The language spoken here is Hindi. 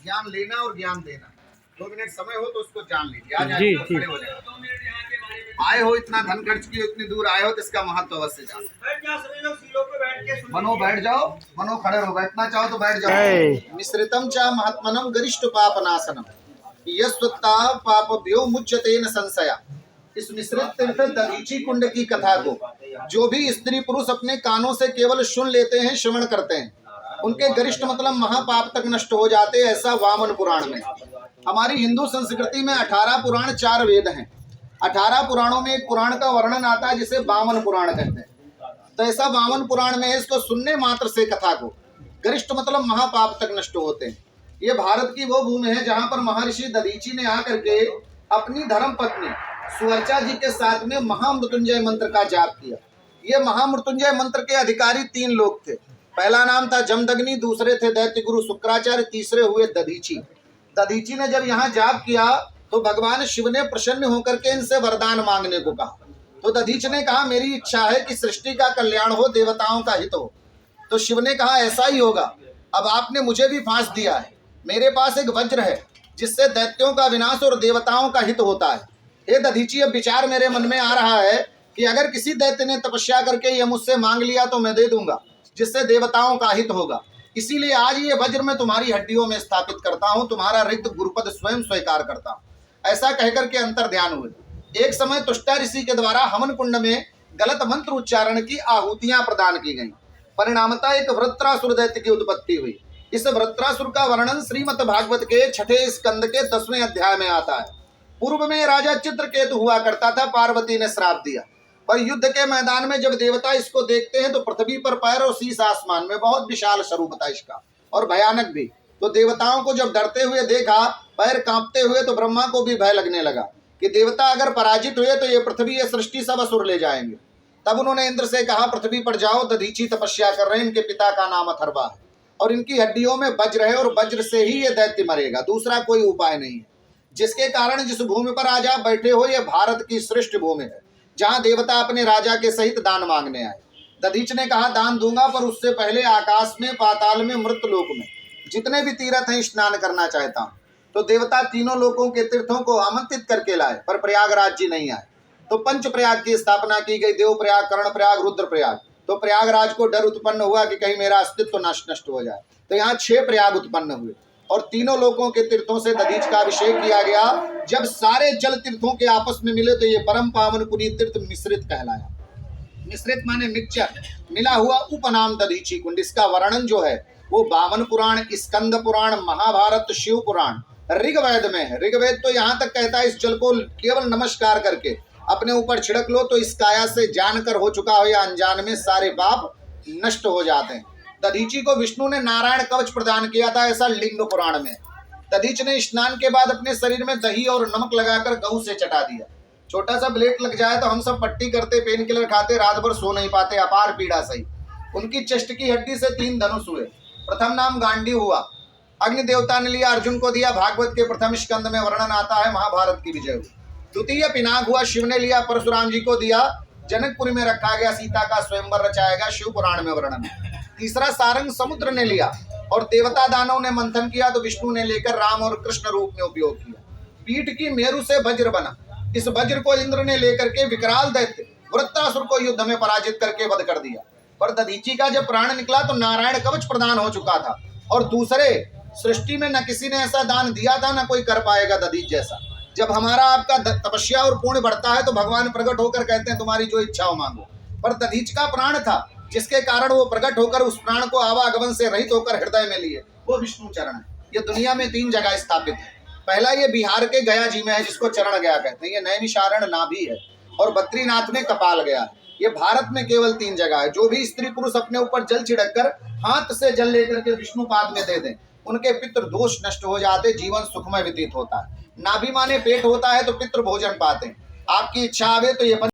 ज्ञान लेना और ज्ञान देना। 2 मिनट समय हो तो उसको जान लीजिए। आ जी, जाए ठीक। खड़े हो जाए। आए हो इतना धन खर्च किए, इतनी दूर आए हो तो इसका महत्व अवश्य जानो। मनो बैठ जाओ, मनो खड़े रहो, बैठना चाहो तो बैठ जाओ। मिश्रितम चा महात्मनम गरिष्ठ पाप नाशनम यस्वत्ता पापभ्यो मुच्यते न संशया। इस मिश्रित तीर्थ दधीची कुंड की कथा को जो भी स्त्री पुरुष अपने कानों से केवल सुन लेते हैं, श्रवण करते हैं, उनके गरिष्ठ मतलब महापाप तक नष्ट हो जाते हैं। ऐसा वामन पुराण में। हमारी हिंदू संस्कृति में 18 पुराण 4 वेद हैं। 18 पुराणों में एक पुराण का वर्णन आता है जिसे वामन पुराण कहते हैं। तो ऐसा वामन पुराण में है, इसको सुनने मात्र से कथा को गरिष्ठ मतलब महापाप तक नष्ट होते हैं। ये भारत की वो भूमि है जहां पर महर्षि दधीची ने आकर के अपनी धर्म पत्नी सुवर्चा जी के साथ में महामृत्युंजय मंत्र का जाप किया। ये महामृत्युंजय मंत्र के अधिकारी 3 लोग थे। पहला नाम था जमदग्नि, दूसरे थे दैत्य गुरु शुक्राचार्य, तीसरे हुए दधीची। दधीची ने जब यहाँ जाप किया तो भगवान शिव ने प्रसन्न होकर के इनसे वरदान मांगने को कहा। तो दधीच ने कहा मेरी इच्छा है कि सृष्टि का कल्याण हो, देवताओं का हित हो। तो शिव ने कहा ऐसा ही होगा। अब आपने मुझे भी फांस दिया है, मेरे पास एक वज्र है जिससे दैत्यों का विनाश और देवताओं का हित होता है। हे दधीची, अब विचार मेरे मन में आ रहा है कि अगर किसी दैत्य ने तपस्या करके ये मुझसे मांग लिया तो मैं दे दूंगा, जिससे देवताओं का हित होगा। इसीलिए आज ये वज्र मैं तुम्हारी हड्डियों में स्थापित करता हूँ, तुम्हारा रिक्त गुरुपद स्वयं स्वीकार करता हूँ। ऐसा कहकर के अंतर ध्यान हुए। एक समय तुष्टा ऋषि के द्वारा हवन कुंड में गलत मंत्र उच्चारण की आहुतियां प्रदान की गईं। परिणामतः एक वृत्रासुर दैत्य की उत्पत्ति हुई। इस वृत्रासुर का वर्णन श्रीमद् भागवत के 6ठे स्कंद के 10वें अध्याय में आता है। पूर्व में राजा चित्रकेतु हुआ करता था, पार्वती ने श्राप दिया। पर युद्ध के मैदान में जब देवता इसको देखते हैं तो पृथ्वी पर पैर और शीश आसमान में, बहुत विशाल स्वरूप था इसका और भयानक भी। तो देवताओं को जब डरते हुए देखा, पैर कांपते हुए, तो ब्रह्मा को भी भय लगने लगा कि देवता अगर पराजित हुए तो ये पृथ्वी ये सृष्टि सब असुर ले जाएंगे। तब उन्होंने इंद्र से कहा पृथ्वी पर जाओ, दधीची तपस्या कर रहे हैं, इनके पिता का नाम अथर्वा है और इनकी हड्डियों में वज्र है और वज्र से ही ये दैत्य मरेगा, दूसरा कोई उपाय नहीं है। जिसके कारण जिस भूमि पर आज आप बैठे हो ये भारत की श्रेष्ठ भूमि है, जहाँ देवता अपने राजा के सहित दान मांगने आए। दधीच ने कहा दान दूंगा, पर उससे पहले आकाश में, पाताल में, मृतलोक में जितने भी तीर्थ हैं स्नान करना चाहता हूँ। तो देवता तीनों लोकों के तीर्थों को आमंत्रित करके लाए, पर प्रयागराज जी नहीं आए। तो पंच प्रयाग की स्थापना की गई, देव प्रयाग, कर्ण प्रयाग, रुद्र प्रयाग। तो प्रयागराज को डर उत्पन्न हुआ कि कहीं मेरा अस्तित्व नष्ट हो जाए। तो यहाँ 6 प्रयाग उत्पन्न हुए और तीनों लोकों के तीर्थों से दधीच का अभिषेक किया गया। जब सारे जल तीर्थों के आपस में मिले तो ये परम पावन पुनीत तीर्थ मिश्रित कहलाया। मिश्रित माने मिक्सचर, मिला हुआ उपनाम दधीची कुंड। इसका वर्णन जो है वो वामन पुराण, स्कंद पुराण, महाभारत, शिव पुराण, ऋग्वेद में है। ऋग्वेद तो यहाँ तक कहता है इस जल को केवल नमस्कार करके अपने ऊपर छिड़क लो तो इस काया से जानकर हो चुका हो या अनजान में सारे पाप नष्ट हो जाते हैं। दधीची को विष्णु ने नारायण कवच प्रदान किया था, ऐसा लिंग पुराण में। दधीच ने स्नान के बाद अपने शरीर में दही और नमक लगाकर गऊ से चटा दिया। छोटा सा ब्लेड लग जाए तो हम सब पट्टी करते, पेन किलर खाते, रात भर सो नहीं पाते, अपार पीड़ा सही। उनकी चेस्ट की हड्डी से 3 धनुष हुए। प्रथम नाम गांडी हुआ, अग्नि देवता ने लिया, अर्जुन को दिया। भागवत के प्रथम स्कंद में वर्णन आता है महाभारत की विजय हुई। द्वितीय पिनाक हुआ, शिव ने लिया, परशुराम जी को दिया, जनकपुरी में रखा गया, सीता का स्वयंवर रचाया गया, शिव पुराण में वर्णन है। तीसरा सारंग समुद्र ने लिया और देवता दानव ने मंथन किया तो विष्णु ने लेकर राम और कृष्ण रूप में उपयोग किया। पीठ की मेरु से वज्र बना, इस वज्र को इंद्र ने लेकर के विकराल दैत्य वृत्रासुर को युद्ध में पराजित करके वध कर दिया। पर दधीची का जब प्राण निकला तो नारायण कवच प्रदान हो चुका था और दूसरे सृष्टि में न किसी ने ऐसा दान दिया था, न कोई कर पाएगा दधीच जैसा। जब हमारा आपका तपस्या और पुण्य बढ़ता है तो भगवान प्रकट होकर कहते हैं तुम्हारी जो इच्छा हो मांगो। पर दधीच का प्राण था जिसके कारण वो प्रकट होकर उस प्राण को आवागमन से रहित होकर हृदय में लिए, वो विष्णु चरण है। ये दुनिया में 3 जगह स्थापित है। पहला ये बिहार के गया जी में है जिसको चरण गया कहते हैं, ये नैमिषारण्य नाभि है और बद्रीनाथ में कपाल गया है। ये भारत में केवल 3 जगह है। जो भी स्त्री पुरुष अपने ऊपर जल छिड़क कर हाथ से जल लेकर के विष्णु पाद में दे दें, उनके पितृ दोष नष्ट हो जाते, जीवन सुखमय व्यतीत होता है। नाभि माने पेट होता है तो पितृ भोजन पाते हैं। आपकी इच्छा आवे तो ये